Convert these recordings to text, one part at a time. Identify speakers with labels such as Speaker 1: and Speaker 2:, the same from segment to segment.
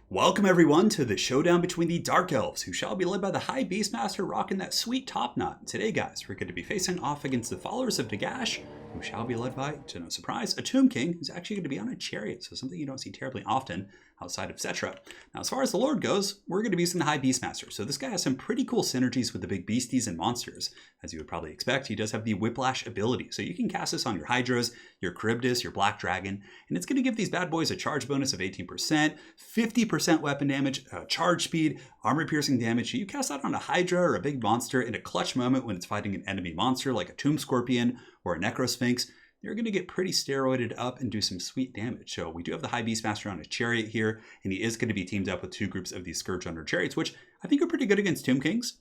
Speaker 1: Welcome everyone to the showdown between the Dark Elves, who shall be led by the High Beastmaster rocking that sweet top knot. Today guys, we're going to be facing off against the followers of Nagash, who shall be led by, to no surprise, a Tomb King who's actually going to be on a chariot, so something you don't see terribly often outside of Cetra. Now as far as the Lord goes, we're going to be using the High Beastmaster, so this guy has some pretty cool synergies with the big beasties and monsters. As you would probably expect, he does have the Whiplash ability, so you can cast this on your Hydras, your Charybdis, your Black Dragon, and it's going to give these bad boys a charge bonus of 18%, 50% weapon damage, charge speed, armor piercing damage. You cast that on a Hydra or a big monster in a clutch moment when it's fighting an enemy monster like a Tomb Scorpion or a Necrosphinx. They're going to get pretty steroided up and do some sweet damage. So we do have the High Beastmaster on a chariot here, and he is going to be teamed up with two groups of these Scourge Hunter chariots, which I think are pretty good against Tomb Kings.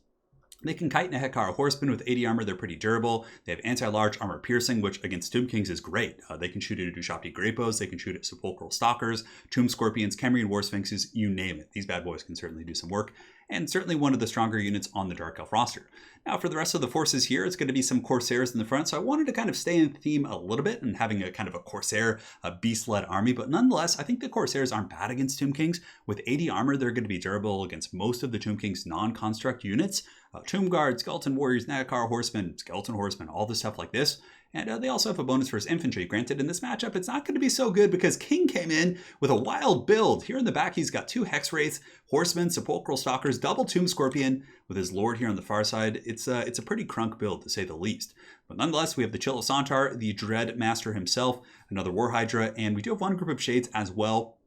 Speaker 1: They can kite and a Hekara horseman with 80 armor. They're pretty durable. They have anti-large armor piercing, which against Tomb Kings is great. They can shoot at Ushapti Grapos. They can shoot at Sepulchral Stalkers, Tomb Scorpions, Khemrian War Sphinxes, you name it. These bad boys can certainly do some work, and certainly one of the stronger units on the Dark Elf roster. Now for the rest of the forces here, it's going to be some Corsairs in the front, so I wanted to kind of stay in theme a little bit and having a kind of a Corsair, a beast-led army, but nonetheless, I think the Corsairs aren't bad against Tomb Kings. With 80 armor, they're going to be durable against most of the Tomb King's non-construct units. Tomb Guard, Skeleton Warriors, Hekara Horsemen, Skeleton Horsemen, all the stuff like this. And they also have a bonus for his infantry. Granted, in this matchup, it's not going to be so good because King came in with a wild build. Here in the back, he's got two Hex Wraiths, Horsemen, Sepulchral Stalkers, double Tomb Scorpion with his Lord here on the far side. It's a pretty crunk build, to say the least. But nonetheless, we have the Chill of Sontar, the Dread Master himself, another War Hydra, and we do have one group of Shades as well,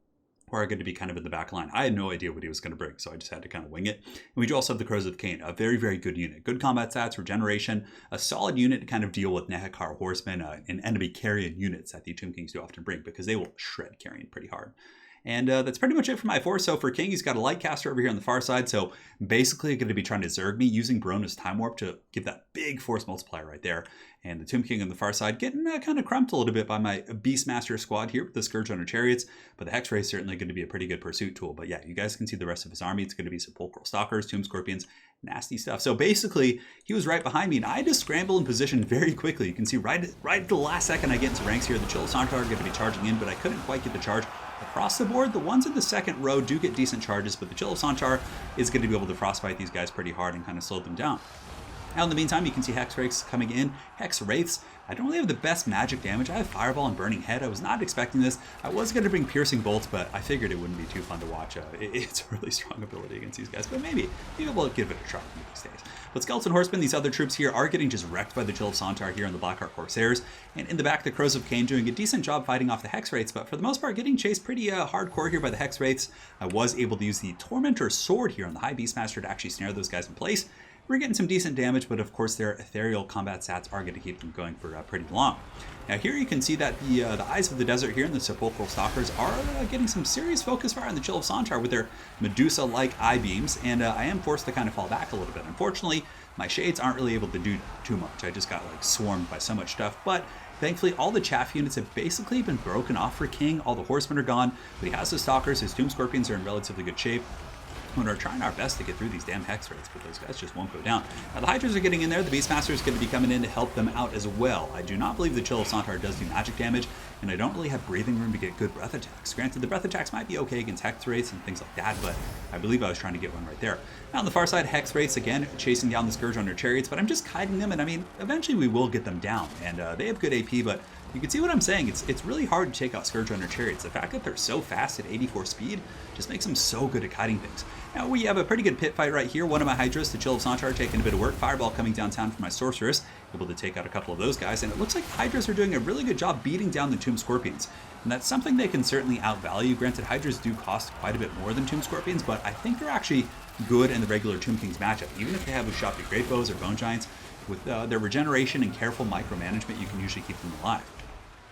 Speaker 1: who are going to be kind of in the back line. I had no idea what he was going to bring, so I just had to kind of wing it. And we do also have the Crows of Cain, a very, very good unit. Good combat stats, regeneration, a solid unit to kind of deal with Hekara Horsemen and enemy carrion units that the Tomb Kings do often bring, because they will shred carrion pretty hard. And that's pretty much it for my force. So for King, he's got a light caster over here on the far side. So basically going to be trying to Zerg me using Barona's Time Warp to give that big force multiplier right there. And the Tomb King on the far side getting kind of crumped a little bit by my Beastmaster squad here with the Scourge Hunter chariots. But the Hex Ray is certainly going to be a pretty good pursuit tool. But yeah, you guys can see the rest of his army. It's going to be Sepulchral Stalkers, Tomb Scorpions, nasty stuff. So basically, he was right behind me, and I had to scramble in position very quickly. You can see right at the last second I get into ranks here, the Chill of Sontar are going to be charging in, but I couldn't quite get the charge. Across the board, the ones in the second row do get decent charges, but the Chill of Sontar is going to be able to frostbite these guys pretty hard and kind of slow them down. Now in the meantime, you can see Hex Wraiths coming in. Hex Wraiths, I don't really have the best magic damage. I have Fireball and Burning Head. I was not expecting this. I was going to bring Piercing Bolts, but I figured it wouldn't be too fun to watch. It's a really strong ability against these guys, but maybe we'll give it a try one of these days. But Skeleton Horsemen, these other troops here, are getting just wrecked by the Chill of Sontar here in the Blackheart Corsairs. And in the back, the Crows of Cain doing a decent job fighting off the Hex Wraiths, but for the most part, getting chased pretty hardcore here by the Hex Wraiths. I was able to use the Tormentor Sword here on the High Beastmaster to actually snare those guys in place. We're getting some decent damage, but of course their ethereal combat stats are going to keep them going for pretty long. Now here you can see that the Eyes of the Desert here and the Sepulchral Stalkers are getting some serious focus fire on the Chill of Sontar with their Medusa-like eye beams, and I am forced to kind of fall back a little bit. Unfortunately, my Shades aren't really able to do too much. I just got like swarmed by so much stuff, but thankfully, all the chaff units have basically been broken off for King. All the Horsemen are gone, but he has the Stalkers. His Tomb Scorpions are in relatively good shape. We're trying our best to get through these damn Hex Wraiths, but those guys just won't go down. Now the Hydras are getting in there. The Beastmaster is going to be coming in to help them out as well. I do not believe the Chill of Sontar does do magic damage, and I don't really have breathing room to get good breath attacks. Granted, the breath attacks might be okay against Hex Wraiths and things like that, but I believe I was trying to get one right there. Now on the far side, Hex Wraiths again chasing down the Scourge Hunter chariots, but I'm just kiting them, and I mean, eventually we will get them down, and they have good AP, but you can see what I'm saying. It's really hard to take out Scourge Hunter chariots. The fact that they're so fast at 84 speed just makes them so good at kiting things. Now we have a pretty good pit fight right here. One of my Hydras, the Chill of Sontar, taking a bit of work. Fireball coming downtown for my Sorceress, able to take out a couple of those guys. And it looks like Hydras are doing a really good job beating down the Tomb Scorpions. And that's something they can certainly outvalue. Granted, Hydras do cost quite a bit more than Tomb Scorpions, but I think they're actually good in the regular Tomb Kings matchup. Even if they have Ushapti Grapos or Bone Giants, with their regeneration and careful micromanagement, you can usually keep them alive.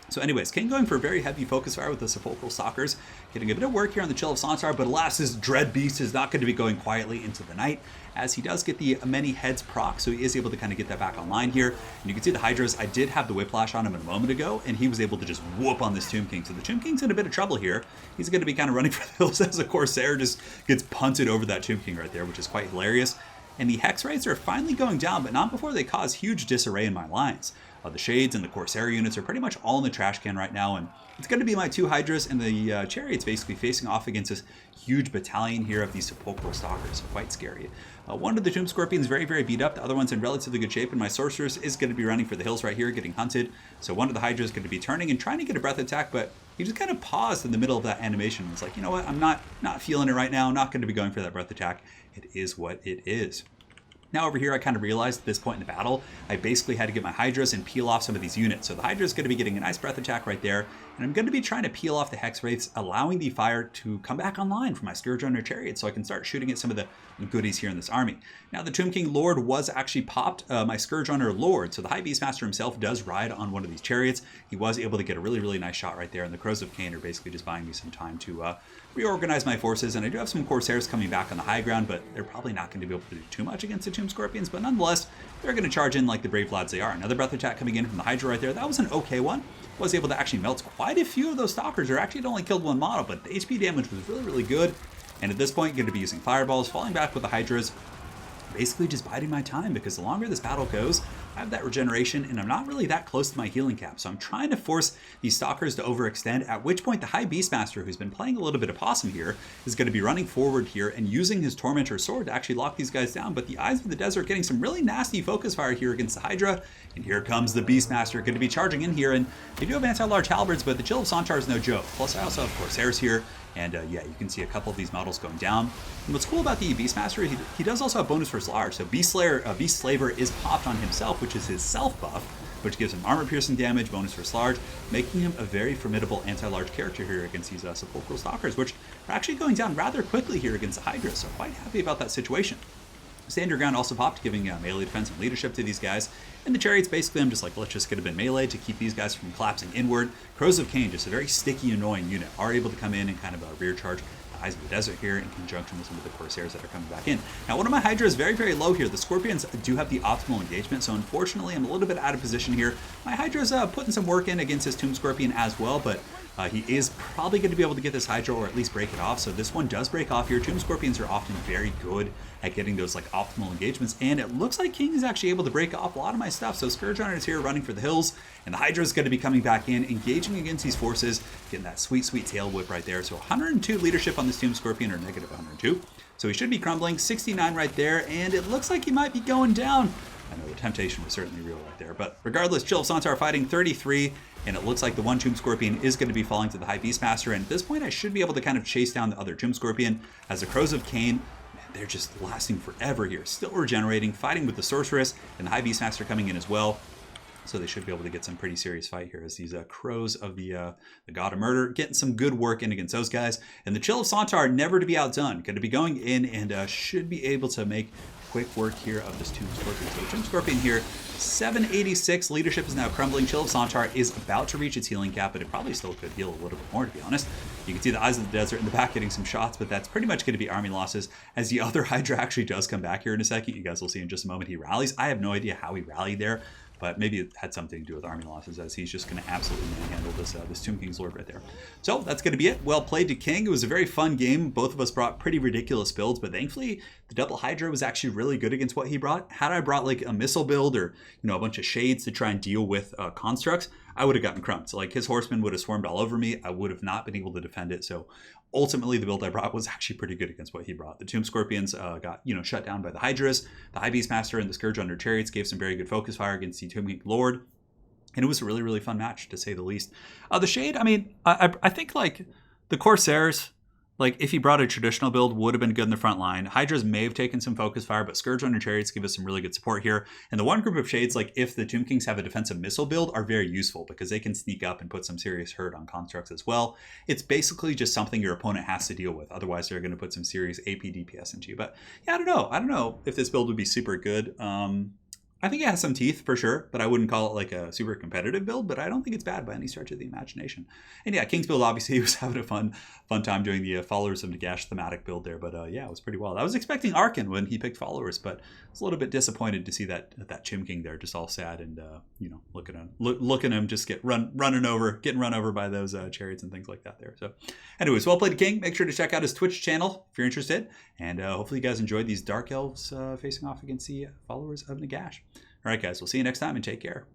Speaker 1: So anyways, King going for a very heavy focus fire with the Sepulchral Stalkers, getting a bit of work here on the Chill of Sontar, but alas, this Dread Beast is not going to be going quietly into the night, as he does get the Many Heads proc, so he is able to kind of get that back online here. And you can see the Hydras, I did have the Whiplash on him a moment ago, and he was able to just whoop on this Tomb King. So the Tomb King's in a bit of trouble here. He's going to be kind of running for the hills as a Corsair just gets punted over that Tomb King right there, which is quite hilarious. And the Hex Wraiths are finally going down, but not before they cause huge disarray in my lines. The Shades and the Corsair units are pretty much all in the trash can right now, and it's going to be my 2 Hydras and the Chariots basically facing off against this huge battalion here of these Sepulchral Stalkers. So quite scary. One of the Tomb Scorpions very, very beat up. The other one's in relatively good shape, and my Sorceress is going to be running for the hills right here, getting hunted. So one of the Hydras is going to be turning and trying to get a breath attack, but he just kind of paused in the middle of that animation. It's like, you know what, I'm not feeling it right now. I'm not going to be going for that breath attack. It is what it is. Now over here, I kind of realized at this point in the battle, I basically had to get my Hydras and peel off some of these units. So the Hydra is going to be getting a nice breath attack right there, and I'm going to be trying to peel off the Hex Wraiths, allowing the fire to come back online for my Scourge Runner Chariot so I can start shooting at some of the goodies here in this army. Now the Tomb King Lord was actually popped, my Scourge Runner Lord, so the High Beastmaster himself does ride on one of these chariots. He was able to get a really, really nice shot right there, and the Crows of Cain are basically just buying me some time to reorganize my forces, and I do have some Corsairs coming back on the high ground, but they're probably not going to be able to do too much against the Tomb Scorpions, but nonetheless, they're going to charge in like the brave lads they are. Another breath attack coming in from the Hydra right there. That was an okay one. Was able to actually melt quite a few of those Stalkers, or actually it only killed one model, but the HP damage was really, really good. And at this point, going to be using Fireballs, falling back with the Hydras, basically just biding my time, because the longer this battle goes, I have that regeneration, and I'm not really that close to my healing cap. So I'm trying to force these Stalkers to overextend, at which point the High Beastmaster, who's been playing a little bit of possum here, is going to be running forward here and using his Tormentor Sword to actually lock these guys down. But the Eyes of the Desert getting some really nasty focus fire here against the Hydra. And here comes the Beastmaster, going to be charging in here. And they do have anti-large halberds, but the Chill of Sontar is no joke. Plus I also have Corsairs here. And yeah, you can see a couple of these models going down. And what's cool about the Beastmaster, he does also have bonus versus large. So Beast Slaver is popped on himself, which is his self buff, which gives him armor piercing damage, bonus versus large, making him a very formidable anti-large character here against these Sepulchral Stalkers, which are actually going down rather quickly here against the Hydra. So quite happy about that situation. Stand Your Ground also popped, giving melee defense and leadership to these guys. And the Chariots, basically, I'm just like, let's just get a bit melee to keep these guys from collapsing inward. Crows of Cain, just a very sticky, annoying unit, are able to come in and kind of rear charge the Eyes of the Desert here in conjunction with some of the Corsairs that are coming back in. Now, one of my Hydra is very, very low here. The Scorpions do have the optimal engagement, so unfortunately, I'm a little bit out of position here. My Hydra's putting some work in against his Tomb Scorpion as well, but he is probably going to be able to get this Hydra or at least break it off. So this one does break off here. Tomb Scorpions are often very good at getting those like optimal engagements. And it looks like King is actually able to break off a lot of my stuff. So Scourge Runner is here running for the hills. And the Hydra is going to be coming back in, engaging against these forces, getting that sweet, sweet tail whip right there. So 102 leadership on this Tomb Scorpion, or negative 102. So he should be crumbling. 69 right there. And it looks like he might be going down. I know the temptation was certainly real right there. But regardless, Chill of Sontar fighting 33. And it looks like the one Tomb Scorpion is going to be falling to the High Beastmaster. And at this point, I should be able to kind of chase down the other Tomb Scorpion. As the Crows of Cain, man, they're just lasting forever here. Still regenerating, fighting with the Sorceress, and the High Beastmaster coming in as well. So they should be able to get some pretty serious fight here as these Crows of the God of Murder getting some good work in against those guys. And the Chill of Sontar, never to be outdone. Going to be going in and should be able to make quick work here of this Tomb Scorpion. So the Tomb Scorpion here, 786. Leadership is now crumbling. Chill of Sontar is about to reach its healing cap, but it probably still could heal a little bit more, to be honest. You can see the Eyes of the Desert in the back getting some shots, but that's pretty much going to be army losses. As the other Hydra actually does come back here in a second. You guys will see in just a moment he rallies. I have no idea how he rallied there, but maybe it had something to do with army losses, as he's just going to absolutely manhandle this Tomb King's Lord right there. So that's going to be it. Well played to King. It was a very fun game. Both of us brought pretty ridiculous builds, but thankfully the double Hydra was actually really good against what he brought. Had I brought like a missile build or a bunch of shades to try and deal with constructs, I would have gotten crumped. So like his horsemen would have swarmed all over me. I would have not been able to defend it. So ultimately the build I brought was actually pretty good against what he brought. The Tomb Scorpions got shut down by the Hydras. The High Beastmaster and the Scourge Runner Chariots gave some very good focus fire against the Tomb King Lord. And it was a really, really fun match, to say the least. The Shade, I mean, I think like the Corsairs, like if he brought a traditional build, would have been good in the front line. Hydras may have taken some focus fire, but Scourge Runner Chariots give us some really good support here. And the one group of Shades, like if the Tomb Kings have a defensive missile build, are very useful because they can sneak up and put some serious hurt on constructs as well. It's basically just something your opponent has to deal with. Otherwise, they're going to put some serious AP DPS into you. But yeah, I don't know. I don't know if this build would be super good. I think it has some teeth for sure, but I wouldn't call it like a super competitive build, but I don't think it's bad by any stretch of the imagination. And yeah, King's build, obviously, he was having a fun time doing the Followers of Nagash thematic build there, but yeah, it was pretty wild. I was expecting Arkan when he picked Followers, but I was a little bit disappointed to see that Chim King there, just all sad and, looking at him just getting run over by those chariots and things like that there. So anyways, well played King. Make sure to check out his Twitch channel if you're interested, and hopefully you guys enjoyed these Dark Elves facing off against the Followers of Nagash. All right, guys, we'll see you next time and take care.